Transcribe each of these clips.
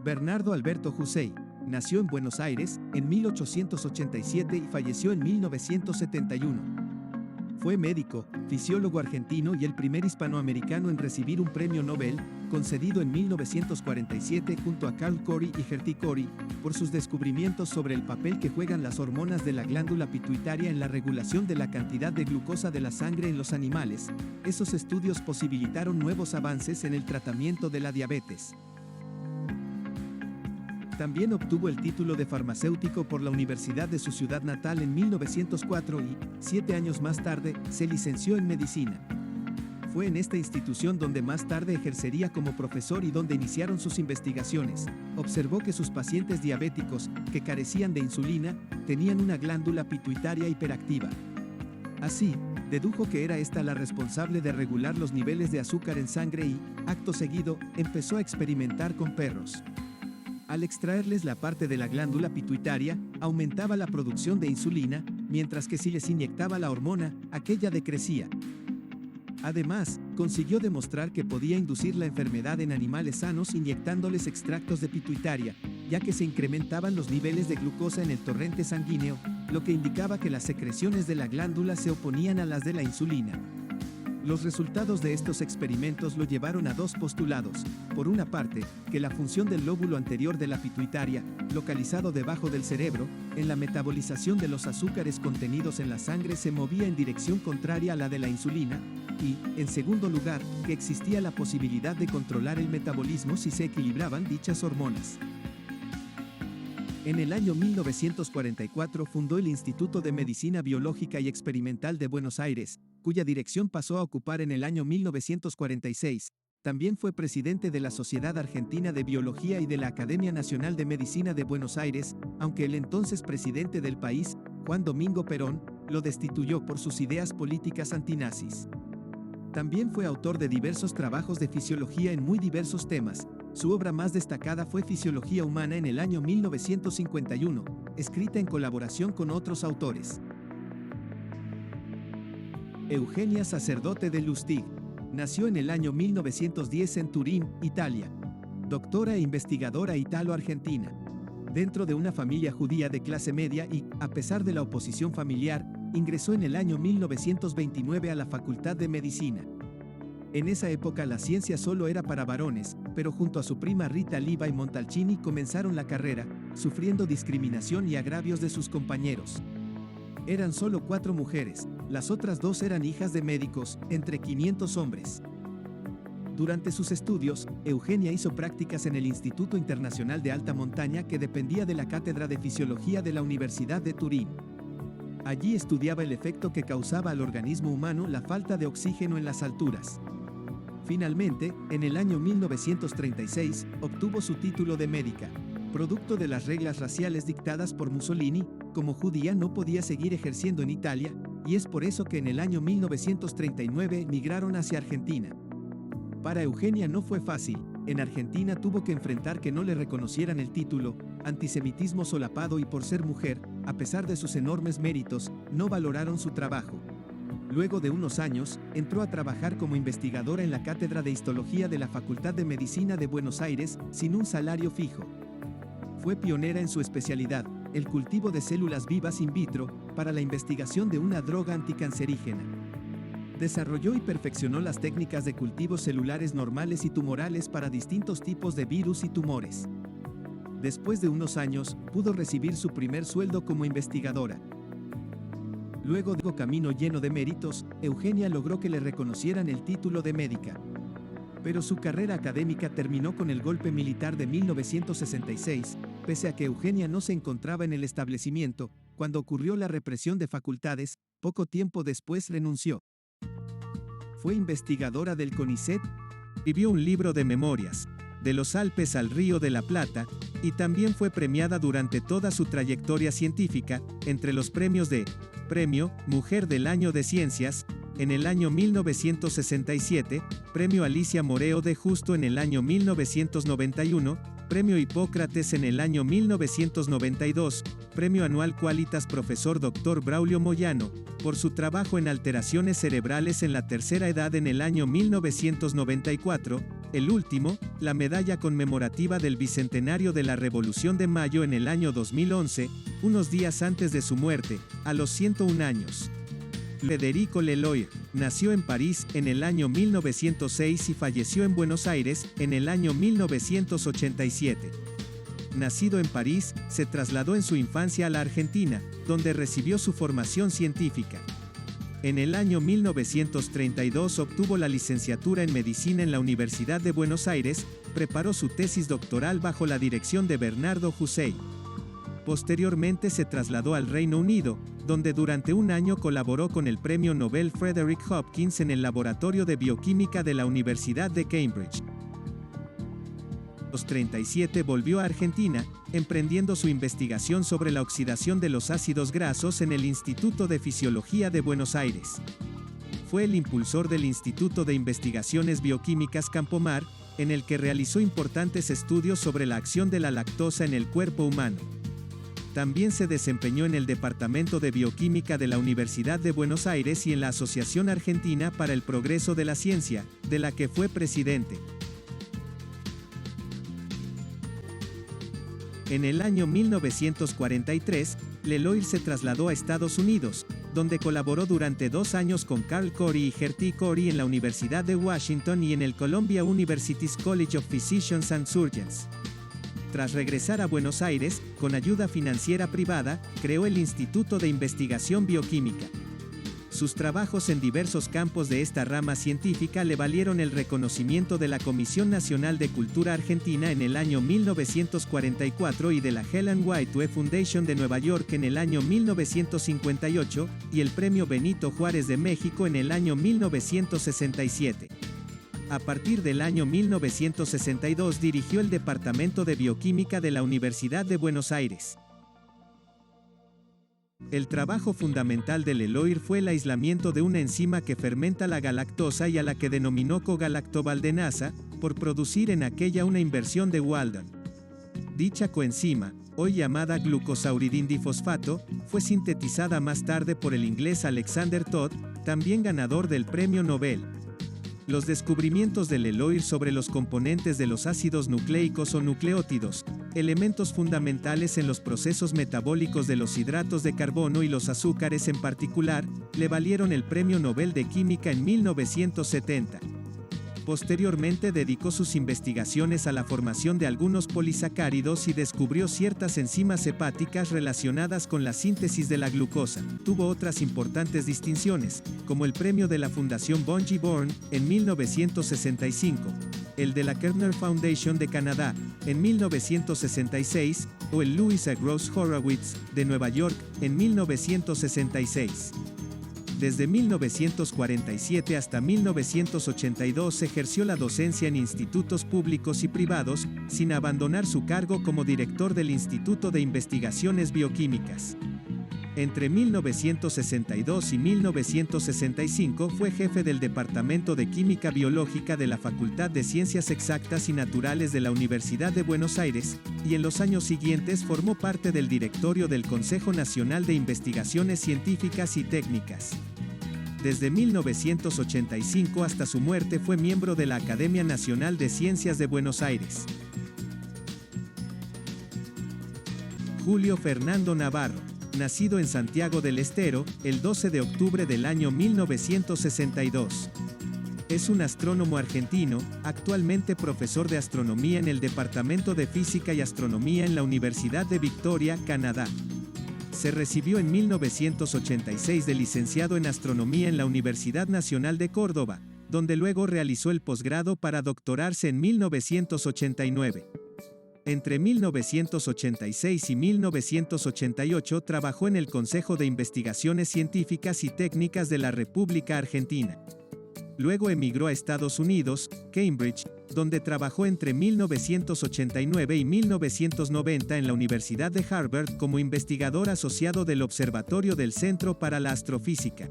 Bernardo Alberto Hussey nació en Buenos Aires en 1887 y falleció en 1971. Fue médico, fisiólogo argentino y el primer hispanoamericano en recibir un premio Nobel, concedido en 1947 junto a Carl Corey y Gerty Cori, por sus descubrimientos sobre el papel que juegan las hormonas de la glándula pituitaria en la regulación de la cantidad de glucosa de la sangre en los animales. Esos estudios posibilitaron nuevos avances en el tratamiento de la diabetes. También obtuvo el título de farmacéutico por la Universidad de su ciudad natal en 1904 y, 7 años más tarde, se licenció en medicina. Fue en esta institución donde más tarde ejercería como profesor y donde iniciaron sus investigaciones. Observó que sus pacientes diabéticos, que carecían de insulina, tenían una glándula pituitaria hiperactiva. Así, dedujo que era esta la responsable de regular los niveles de azúcar en sangre y, acto seguido, empezó a experimentar con perros. Al extraerles la parte de la glándula pituitaria, aumentaba la producción de insulina, mientras que si les inyectaba la hormona, aquella decrecía. Además, consiguió demostrar que podía inducir la enfermedad en animales sanos inyectándoles extractos de pituitaria, ya que se incrementaban los niveles de glucosa en el torrente sanguíneo, lo que indicaba que las secreciones de la glándula se oponían a las de la insulina. Los resultados de estos experimentos lo llevaron a dos postulados. Por una parte, que la función del lóbulo anterior de la pituitaria, localizado debajo del cerebro, en la metabolización de los azúcares contenidos en la sangre se movía en dirección contraria a la de la insulina, y, en segundo lugar, que existía la posibilidad de controlar el metabolismo si se equilibraban dichas hormonas. En el año 1944 fundó el Instituto de Medicina Biológica y Experimental de Buenos Aires, cuya dirección pasó a ocupar en el año 1946. También fue presidente de la Sociedad Argentina de Biología y de la Academia Nacional de Medicina de Buenos Aires, aunque el entonces presidente del país, Juan Domingo Perón, lo destituyó por sus ideas políticas antinazis. También fue autor de diversos trabajos de fisiología en muy diversos temas. Su obra más destacada fue Fisiología Humana en el año 1951, escrita en colaboración con otros autores. Eugenia Sacerdote de Lustig nació en el año 1910 en Turín, Italia. Doctora e investigadora italo-argentina. Dentro de una familia judía de clase media y, a pesar de la oposición familiar, ingresó en el año 1929 a la Facultad de Medicina. En esa época la ciencia solo era para varones, pero junto a su prima Rita Levi Montalcini comenzaron la carrera, sufriendo discriminación y agravios de sus compañeros. Eran solo 4 mujeres, las otras 2 eran hijas de médicos, entre 500 hombres. Durante sus estudios, Eugenia hizo prácticas en el Instituto Internacional de Alta Montaña que dependía de la Cátedra de Fisiología de la Universidad de Turín. Allí estudiaba el efecto que causaba al organismo humano la falta de oxígeno en las alturas. Finalmente, en el año 1936, obtuvo su título de médica. Producto de las reglas raciales dictadas por Mussolini, como judía no podía seguir ejerciendo en Italia, y es por eso que en el año 1939 migraron hacia Argentina. Para Eugenia no fue fácil. En Argentina tuvo que enfrentar que no le reconocieran el título, antisemitismo solapado y por ser mujer, a pesar de sus enormes méritos, no valoraron su trabajo. Luego de unos años, entró a trabajar como investigadora en la Cátedra de Histología de la Facultad de Medicina de Buenos Aires, sin un salario fijo. Fue pionera en su especialidad, el cultivo de células vivas in vitro, para la investigación de una droga anticancerígena. Desarrolló y perfeccionó las técnicas de cultivos celulares normales y tumorales para distintos tipos de virus y tumores. Después de unos años, pudo recibir su primer sueldo como investigadora. Luego de un camino lleno de méritos, Eugenia logró que le reconocieran el título de médica. Pero su carrera académica terminó con el golpe militar de 1966, pese a que Eugenia no se encontraba en el establecimiento. Cuando ocurrió la represión de facultades, poco tiempo después renunció. Fue investigadora del CONICET, escribió un libro de memorias, De los Alpes al Río de la Plata, y también fue premiada durante toda su trayectoria científica, entre los premios de Premio Mujer del Año de Ciencias, en el año 1967, Premio Alicia Moreo de Justo en el año 1991, Premio Hipócrates en el año 1992, Premio Anual Qualitas Profesor Dr. Braulio Moyano, por su trabajo en alteraciones cerebrales en la tercera edad en el año 1994, El último, la medalla conmemorativa del bicentenario de la Revolución de Mayo en el año 2011, unos días antes de su muerte, a los 101 años. Federico Leloir nació en París en el año 1906 y falleció en Buenos Aires en el año 1987. Nacido en París, se trasladó en su infancia a la Argentina, donde recibió su formación científica. En el año 1932 obtuvo la licenciatura en Medicina en la Universidad de Buenos Aires, preparó su tesis doctoral bajo la dirección de Bernardo Hussey. Posteriormente se trasladó al Reino Unido, donde durante un año colaboró con el Premio Nobel Frederick Hopkins en el Laboratorio de Bioquímica de la Universidad de Cambridge. A los 37 volvió a Argentina, emprendiendo su investigación sobre la oxidación de los ácidos grasos en el Instituto de Fisiología de Buenos Aires. Fue el impulsor del Instituto de Investigaciones Bioquímicas Campomar, en el que realizó importantes estudios sobre la acción de la lactosa en el cuerpo humano. También se desempeñó en el Departamento de Bioquímica de la Universidad de Buenos Aires y en la Asociación Argentina para el Progreso de la Ciencia, de la que fue presidente. En el año 1943, Leloir se trasladó a Estados Unidos, donde colaboró durante 2 años con Carl Corey y Gerty Corey en la Universidad de Washington y en el Columbia University's College of Physicians and Surgeons. Tras regresar a Buenos Aires, con ayuda financiera privada, creó el Instituto de Investigación Bioquímica. Sus trabajos en diversos campos de esta rama científica le valieron el reconocimiento de la Comisión Nacional de Cultura Argentina en el año 1944 y de la Helen Whiteway Foundation de Nueva York en el año 1958, y el Premio Benito Juárez de México en el año 1967. A partir del año 1962 dirigió el Departamento de Bioquímica de la Universidad de Buenos Aires. El trabajo fundamental de Leloir fue el aislamiento de una enzima que fermenta la galactosa y a la que denominó cogalactovaldenasa, por producir en aquella una inversión de Walden. Dicha coenzima, hoy llamada glucosauridindifosfato, fue sintetizada más tarde por el inglés Alexander Todd, también ganador del Premio Nobel. Los descubrimientos de Leloir sobre los componentes de los ácidos nucleicos o nucleótidos, elementos fundamentales en los procesos metabólicos de los hidratos de carbono y los azúcares en particular, le valieron el Premio Nobel de Química en 1970. Posteriormente dedicó sus investigaciones a la formación de algunos polisacáridos y descubrió ciertas enzimas hepáticas relacionadas con la síntesis de la glucosa. Tuvo otras importantes distinciones, como el premio de la Fundación Bungie Born, en 1965, el de la Kerner Foundation de Canadá, en 1966, o el Louis A. Gross Horowitz, de Nueva York, en 1966. Desde 1947 hasta 1982 ejerció la docencia en institutos públicos y privados, sin abandonar su cargo como director del Instituto de Investigaciones Bioquímicas. Entre 1962 y 1965 fue jefe del Departamento de Química Biológica de la Facultad de Ciencias Exactas y Naturales de la Universidad de Buenos Aires, y en los años siguientes formó parte del directorio del Consejo Nacional de Investigaciones Científicas y Técnicas. Desde 1985 hasta su muerte fue miembro de la Academia Nacional de Ciencias de Buenos Aires. Julio Fernando Navarro, nacido en Santiago del Estero, el 12 de octubre del año 1962. Es un astrónomo argentino, actualmente profesor de astronomía en el Departamento de Física y Astronomía en la Universidad de Victoria, Canadá. Se recibió en 1986 de licenciado en Astronomía en la Universidad Nacional de Córdoba, donde luego realizó el posgrado para doctorarse en 1989. Entre 1986 y 1988 trabajó en el Consejo de Investigaciones Científicas y Técnicas de la República Argentina. Luego emigró a Estados Unidos, Cambridge, donde trabajó entre 1989 y 1990 en la Universidad de Harvard como investigador asociado del Observatorio del Centro para la Astrofísica.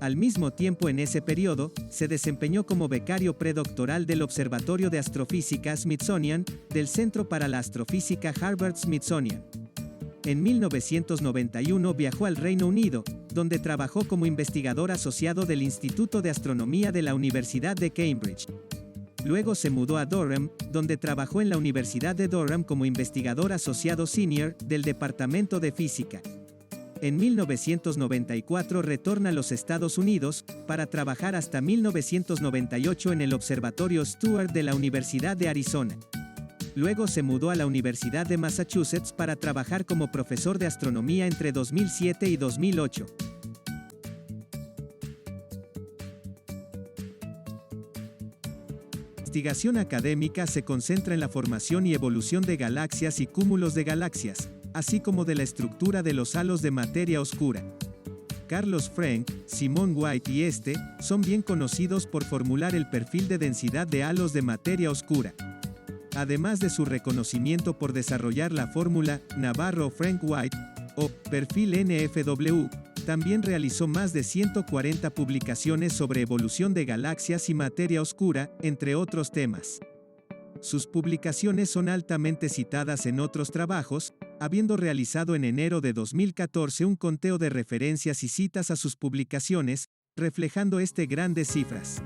Al mismo tiempo, en ese periodo, se desempeñó como becario predoctoral del Observatorio de Astrofísica Smithsonian, del Centro para la Astrofísica Harvard-Smithsonian. En 1991 viajó al Reino Unido, donde trabajó como investigador asociado del Instituto de Astronomía de la Universidad de Cambridge. Luego se mudó a Durham, donde trabajó en la Universidad de Durham como investigador asociado senior del Departamento de Física. En 1994 retorna a los Estados Unidos, para trabajar hasta 1998 en el Observatorio Stewart de la Universidad de Arizona. Luego se mudó a la Universidad de Massachusetts para trabajar como profesor de astronomía entre 2007 y 2008. La investigación académica se concentra en la formación y evolución de galaxias y cúmulos de galaxias, así como de la estructura de los halos de materia oscura. Carlos Frenk, Simon White y son bien conocidos por formular el perfil de densidad de halos de materia oscura. Además de su reconocimiento por desarrollar la fórmula Navarro-Frenk-White, o perfil NFW, también realizó más de 140 publicaciones sobre evolución de galaxias y materia oscura, entre otros temas. Sus publicaciones son altamente citadas en otros trabajos, habiendo realizado en enero de 2014 un conteo de referencias y citas a sus publicaciones, reflejando grandes cifras.